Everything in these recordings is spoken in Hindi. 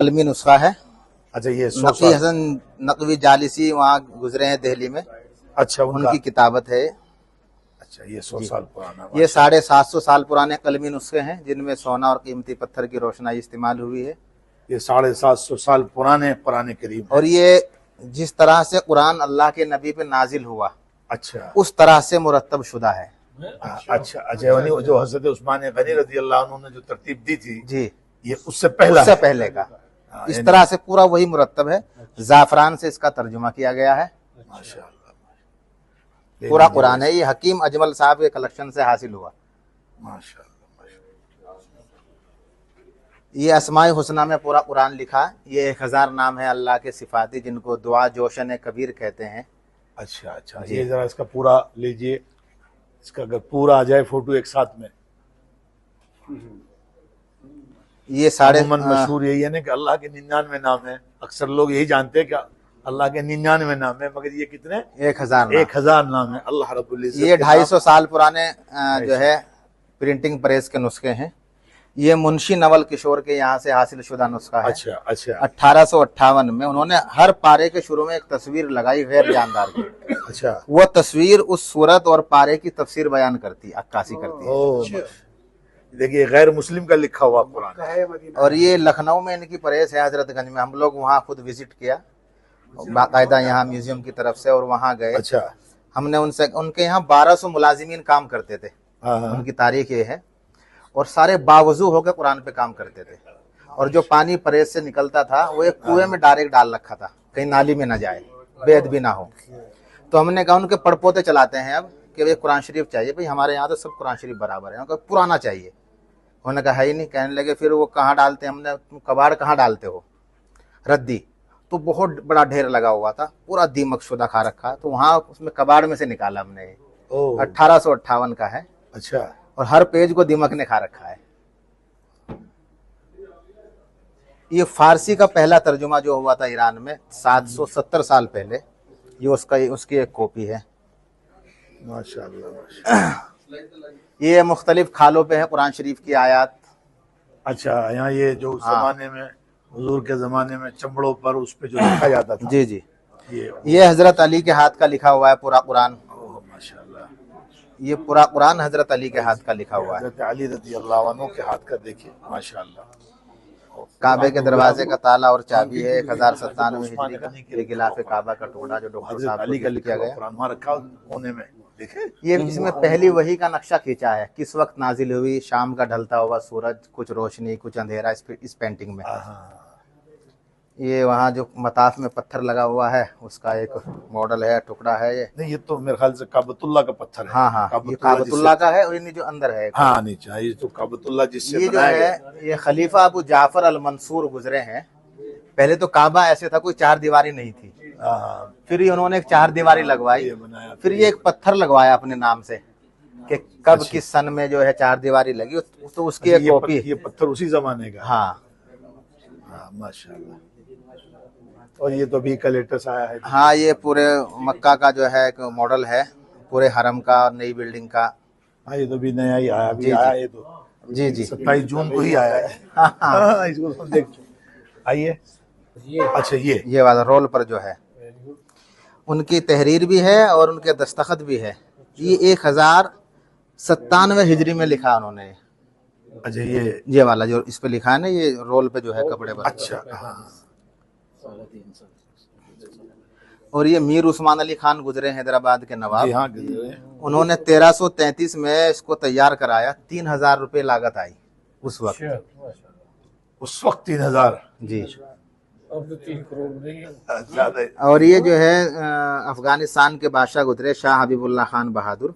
कलमी नुस्खा है। अच्छा, ये 100 नकी साल। हसन नकवी जालिसी वहाँ गुजरे हैं दिल्ली में, अच्छा, उनका। उनकी किताबत है। अच्छा, ये 100 साल पुराना। ये 750 साल पुराने कलमी नुस्खे हैं जिनमें सोना और कीमती पत्थर की रोशनाई इस्तेमाल हुई है। ये 750 साल पुराने पुराने करीब है। और ये जिस तरह से कुरान अल्लाह के नबी पे नाजिल हुआ, अच्छा, उस तरह से मुरत्तब शुदा है। अच्छा अच्छा, यानी जो हजरत उस्मान गनी रजी अल्लाह अन्हु ने जो तरतीब दी थी, जी, ये उससे पहला उससे है। पहले का इस यानी- तरह से पूरा वही मुरत्तब है। जाफरान से इसका तर्जुमा किया गया है। माशाअल्लाह, पूरा कुरान है। ये हकीम अजमल साहब के कलेक्शन से हासिल हुआ। माशाअल्लाह, माशाअल्लाह। ये अस्माए हुस्ना में पूरा कुरान लिखा। ये 1000 नाम है अल्लाह के सिफाती, जिनको दुआ जोशन कबीर कहते हैं। अच्छा अच्छा, ये जरा इसका पूरा लीजिए, इसका अगर पूरा आ जाए फोटो एक साथ में। ये साढ़े मशहूर यही है ना कि अल्लाह के 99 नाम है। अक्सर लोग यही जानते हैं कि अल्लाह के 99 नाम है, मगर ये कितने? 1000 नाम है अल्लाह रब्बुल इज्जत। ये 250 साल पुराने जो है प्रिंटिंग प्रेस के नुस्खे हैं। ये मुंशी नवल किशोर के यहाँ से हासिल शुदा नुस्खा है। अच्छा अच्छा, 1858 में उन्होंने हर पारे के शुरू में एक तस्वीर लगाई गैर जानदार की। अच्छा, वो तस्वीर उस सूरत और पारे की तफसीर बयान करती, अक्कासी करती है। ओ देखिए, गैर मुस्लिम का लिखा हुआ कुरान है। और ये लखनऊ में इनकी प्रेस है, हजरतगंज में। हम लोग वहाँ खुद विजिट किया बाकायदा, यहाँ म्यूजियम की तरफ से, और वहाँ गए। अच्छा, हमने उनसे, उनके यहाँ 1200 मुलाजिमीन काम करते थे। हाँ, उनकी तारीख ये है। और सारे बावजू होकर कुरान पे काम करते थे। और जो पानी प्रेस से निकलता था वो एक कुएं में डायरेक्ट डाल रखा था, कहीं नाली में ना जाए, बेद भी ना हो। तो हमने कहा उनके पड़पोते चलाते हैं अब कि भाई कुरान शरीफ चाहिए। भाई हमारे यहाँ तो सब कुरान शरीफ बराबर है, उनका पुराना चाहिए। उन्होंने कहा है ही नहीं। कहने लगे फिर वो कहाँ डालते हैं? हमने, तुम कबाड़ कहाँ डालते हो? रद्दी। तो बहुत बड़ा ढेर लगा हुआ था, पूरा दीमक शुदा खा रखा। तो वहाँ उसमें कबाड़ में से निकाला हमने। 1858 का है। अच्छा, और हर पेज को दीमक ने खा रखा है। ये फारसी का पहला तर्जुमा जो हुआ था ईरान में 770 साल पहले, ये उसकी एक कॉपी है। माशाअल्लाह, माशाअल्लाह। ये मुख्तलिफ खालों पे है कुरान शरीफ की आयत। अच्छा, यहाँ ये जो उस जमाने में, हुजूर के जमाने में चमड़ों पर उस पे जो लिखा जाता था। जी जी, ये हजरत अली के हाथ का लिखा हुआ है पूरा कुरान। माशाअल्लाह, ये पूरा कुरान हजरत अली के हाथ का लिखा हुआ है। हज़रत अली रज़ी अल्लाह अन्हु के हाथ का देखिए, माशाअल्लाह। काबे के दरवाजे का ताला और चाबी है 1097 हिजरी का। ये गिलाफ काबा का टुकड़ा जो डॉक्टर हज़रत साहब अली का को लिखा किया हुआ गया। कुरान वहाँ रखा कोने में, देखे। ये इसमें पहली वही का नक्शा खींचा है, किस वक्त नाजिल हुई। शाम का ढलता हुआ सूरज, कुछ रोशनी कुछ अंधेरा इस पेंटिंग में। ये वहाँ जो मताफ में पत्थर लगा हुआ है उसका एक मॉडल है, टुकड़ा है ये। नहीं, ये तो मेरे ख्याल से काबतुल्लाह का पत्थर है। हाँ हाँ, ये काबतुल्लाह का है। और ये जो अंदर है, हाँ नीचे, ये तो काबतुल्लाह जिससे ये जो बनाया गया। है ये खलीफा अबू जाफर अल मंसूर गुजरे हैं। पहले तो काबा ऐसे था, कोई 4 दीवारी नहीं थी। फिर ये उन्होंने एक 4 दीवारी लगवाई। फिर ये एक पत्थर लगवाया अपने नाम से कि कब किस सन में जो है 4 दीवारी लगी, तो उसकी एक कॉपी। ये पत्थर उसी जमाने का। हाँ, माशाल्लाह। और ये तो अभी का लेटेस्ट आया है। हाँ, ये पूरे मक्का का जो है एक मॉडल है, पूरे हरम का, नई बिल्डिंग का। हाँ, ये तो भी नया ही आया, अभी आया ये तो। जी जी, 27 जून को ही आया है। हाँ, इसको तो देख, आइए। अच्छा, ये वाला रोल पर जो है उनकी तहरीर भी है और उनके दस्तखत भी है। ये 1097 हिजरी में लिखा उन्होंने। अच्छा, ये वाला जो इस पे लिखा है ना, ये रोल पे जो है कपड़े पर। अच्छा, हाँ। और ये मीर उस्मान अली खान गुजरे हैदराबाद के नवाब। हाँ, उन्होंने 1333 में इसको तैयार कराया। 3000 रुपये लागत आई उस वक्त। 3000 जी, अब तो 3 करोड़ नहीं है। ज्यादा। और ये जो है अफगानिस्तान के बादशाह गुजरे, शाह हबीबुल्लाह खान बहादुर।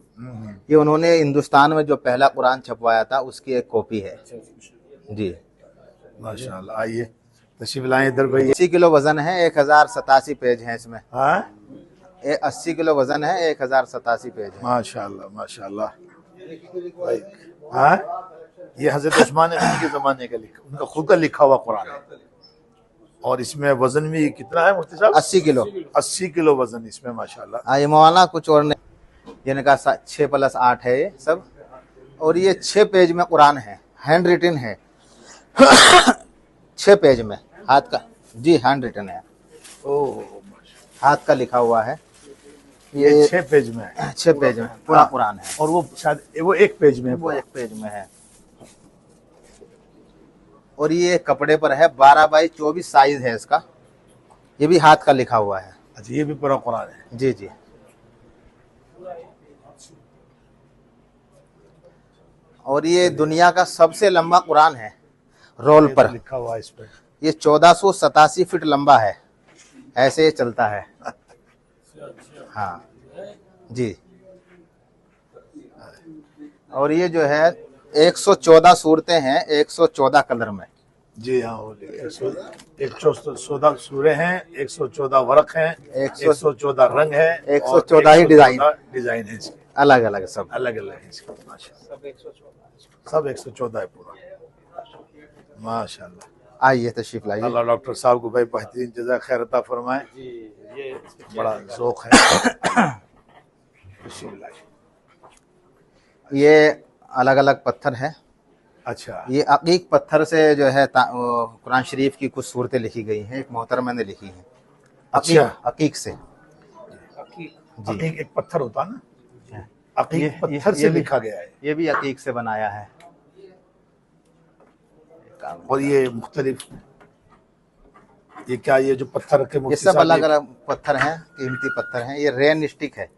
ये उन्होंने हिंदुस्तान में जो पहला कुरान छपवाया था उसकी एक कॉपी है। जी, माशाल्लाह। आइए, तशरीफ लाएं इधर भाई। 80 किलो वजन है, 1087 पेज हैं इसमें। हाँ, 80 किलो वजन है, 1087 पेज है। माशाल्लाह, माशाल्लाह। हाँ, ये हजरत उस्मान गनी के जमाने का लिखा, उनका खुद का लिखा हुआ कुरान है। और इसमें वजन भी कितना है मुफ्ती साहब? 80 किलो। 80 किलो वजन इसमें, माशाल्लाह। ये मौलाना कुछ और नहीं, जिन्हें कहा 6+8 है ये सब। और ये 6 पेज में कुरान है, हैंड रिटन है। 6 पेज में। हाथ का, जी हैंड रिटन है, ओह, हाथ का लिखा हुआ है। ये ये 6 पेज में है 6 पेज में पूरा कुरान है, और वो शायद वो 1 पेज में है वो पूरा। 1 पेज में है। और ये कपड़े पर है, 12x24 साइज है इसका, ये भी हाथ का लिखा हुआ है। अच्छा, ये भी पूरा कुरान है। जी जी। और ये दुनिया का सबसे लंबा कुरान है रोल ये तो पर। लिखा हुआ है इस पे। ये 1487 फीट लंबा है, ऐसे ये चलता है। हाँ जी। और ये जो है 114 सूरतें हैं, 114 कलर में। जी हाँ, वो 114 सूरे हैं, 114 वर्क हैं, 114 रंग है, 114 ही डिजाइन डिजाइन है इसके, अलग अलग सब। अलग अलग है इसके। माशाल्लाह, सब 114 है पूरा। माशाल्लाह। आइए तशरीफ लाइए। अल्लाह डॉक्टर साहब को भाई बेहतरीन जज़ा खैर अता फरमाए। बड़ा ज़ौक़ है। ये अलग अलग पत्थर है। अच्छा, ये अकीक पत्थर से जो है कुरान शरीफ की कुछ सूरतें लिखी गई हैं, एक मोहतरमा ने लिखी हैं। अच्छा। अकीक से अकीक एक पत्थर होता है ना, ये- अकीक पत्थर ये से भी- लिखा गया है। ये भी अकीक से बनाया है। और ये मुख्तलिफ, ये क्या, ये जो पत्थर के ये सब अलग अलग पत्थर हैं, कीमती पत्थर हैं। ये रेन स्टिक है,